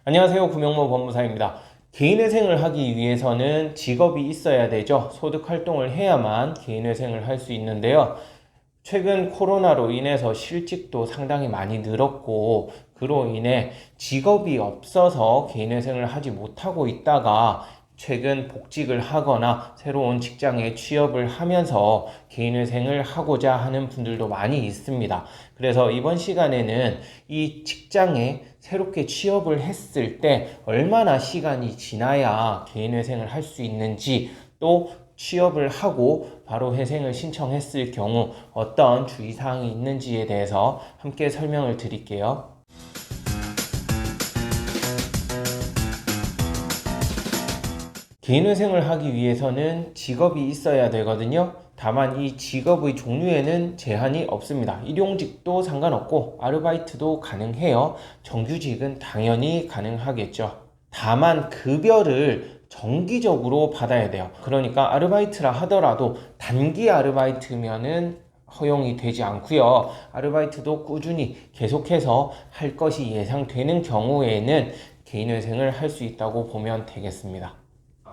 안녕하세요. 구명모 법무사입니다. 개인회생을 하기 위해서는 직업이 있어야 되죠. 소득활동을 해야만 개인회생을 할 수 있는데요. 최근 코로나로 인해서 실직도 상당히 많이 늘었고, 그로 인해 직업이 없어서 개인회생을 하지 못하고 있다가 최근 복직을 하거나 새로운 직장에 취업을 하면서 개인회생을 하고자 하는 분들도 많이 있습니다. 그래서 이번 시간에는 이 직장에 새롭게 취업을 했을 때 얼마나 시간이 지나야 개인회생을 할 수 있는지, 또 취업을 하고 바로 회생을 신청했을 경우 어떤 주의사항이 있는지에 대해서 함께 설명을 드릴게요. 개인회생을 하기 위해서는 직업이 있어야 되거든요. 다만 이 직업의 종류에는 제한이 없습니다. 일용직도 상관없고 아르바이트도 가능해요. 정규직은 당연히 가능하겠죠. 다만 급여를 정기적으로 받아야 돼요. 그러니까 아르바이트라 하더라도 단기 아르바이트면은 허용이 되지 않고요. 아르바이트도 꾸준히 계속해서 할 것이 예상되는 경우에는 개인회생을 할 수 있다고 보면 되겠습니다.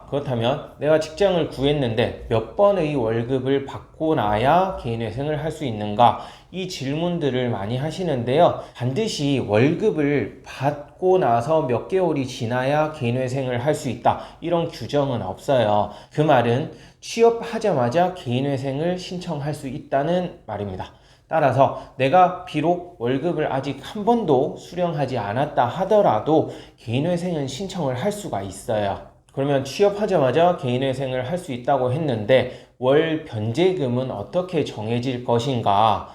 그렇다면 내가 직장을 구했는데 몇 번의 월급을 받고 나야 개인회생을 할 수 있는가? 이 질문들을 많이 하시는데요. 반드시 월급을 받고 나서 몇 개월이 지나야 개인회생을 할 수 있다, 이런 규정은 없어요. 그 말은 취업하자마자 개인회생을 신청할 수 있다는 말입니다. 따라서 내가 비록 월급을 아직 한 번도 수령하지 않았다 하더라도 개인회생은 신청을 할 수가 있어요. 그러면 취업하자마자 개인회생을 할 수 있다고 했는데 월 변제금은 어떻게 정해질 것인가?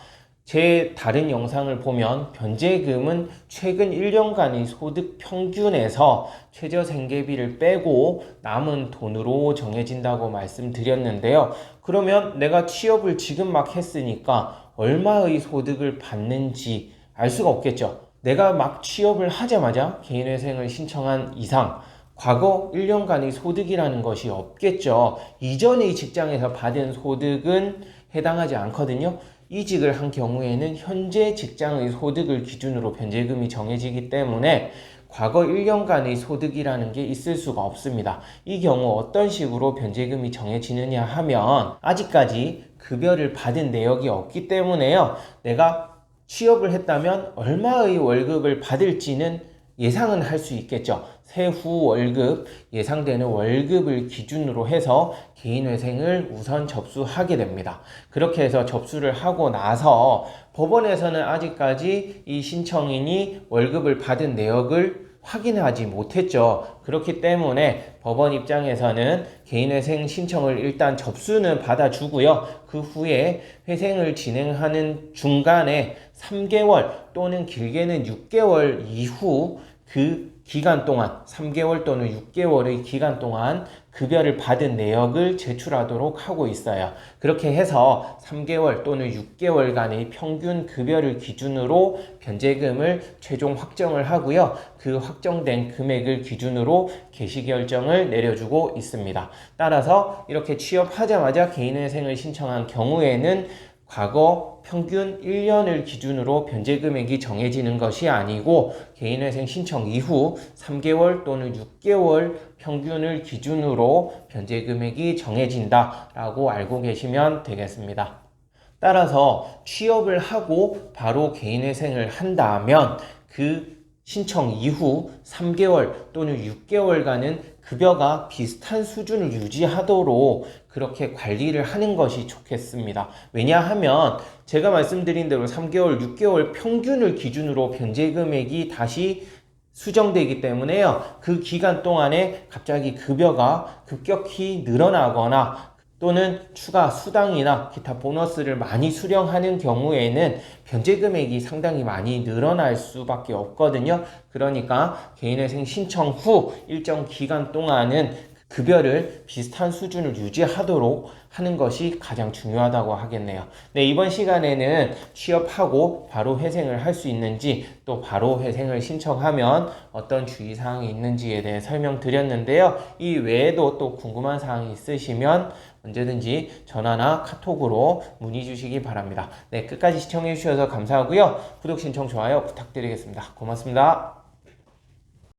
제 다른 영상을 보면 변제금은 최근 1년간의 소득 평균에서 최저생계비를 빼고 남은 돈으로 정해진다고 말씀드렸는데요. 그러면 내가 취업을 지금 막 했으니까 얼마의 소득을 받는지 알 수가 없겠죠. 내가 막 취업을 하자마자 개인회생을 신청한 이상 과거 1년간의 소득이라는 것이 없겠죠. 이전의 직장에서 받은 소득은 해당하지 않거든요. 이직을 한 경우에는 현재 직장의 소득을 기준으로 변제금이 정해지기 때문에 과거 1년간의 소득이라는 게 있을 수가 없습니다. 이 경우 어떤 식으로 변제금이 정해지느냐 하면 아직까지 급여를 받은 내역이 없기 때문에요. 내가 취업을 했다면 얼마의 월급을 받을지는 예상은 할 수 있겠죠. 세후 월급, 예상되는 월급을 기준으로 해서 개인회생을 우선 접수하게 됩니다. 그렇게 해서 접수를 하고 나서 법원에서는 아직까지 이 신청인이 월급을 받은 내역을 확인하지 못했죠. 그렇기 때문에 법원 입장에서는 개인회생 신청을 일단 접수는 받아주고요. 그 후에 회생을 진행하는 중간에 3개월 또는 길게는 6개월 이후 그 기간 동안, 3개월 또는 6개월의 기간 동안 급여를 받은 내역을 제출하도록 하고 있어요. 그렇게 해서 3개월 또는 6개월간의 평균 급여를 기준으로 변제금을 최종 확정을 하고요. 그 확정된 금액을 기준으로 개시결정을 내려주고 있습니다. 따라서 이렇게 취업하자마자 개인회생을 신청한 경우에는 과거 평균 1년을 기준으로 변제금액이 정해지는 것이 아니고 개인회생 신청 이후 3개월 또는 6개월 평균을 기준으로 변제금액이 정해진다라고 알고 계시면 되겠습니다. 따라서 취업을 하고 바로 개인회생을 한다면 그 신청 이후 3개월 또는 6개월간은 급여가 비슷한 수준을 유지하도록 그렇게 관리를 하는 것이 좋겠습니다. 왜냐하면 제가 말씀드린 대로 3개월, 6개월 평균을 기준으로 변제금액이 다시 수정되기 때문에요. 그 기간 동안에 갑자기 급여가 급격히 늘어나거나 또는 추가 수당이나 기타 보너스를 많이 수령하는 경우에는 변제금액이 상당히 많이 늘어날 수밖에 없거든요. 그러니까 개인회생 신청 후 일정 기간 동안은 급여를 비슷한 수준을 유지하도록 하는 것이 가장 중요하다고 하겠네요. 네, 이번 시간에는 취업하고 바로 회생을 할 수 있는지, 또 바로 회생을 신청하면 어떤 주의사항이 있는지에 대해 설명드렸는데요. 이 외에도 또 궁금한 사항이 있으시면 언제든지 전화나 카톡으로 문의 주시기 바랍니다. 네, 끝까지 시청해 주셔서 감사하고요. 구독, 신청, 좋아요 부탁드리겠습니다. 고맙습니다.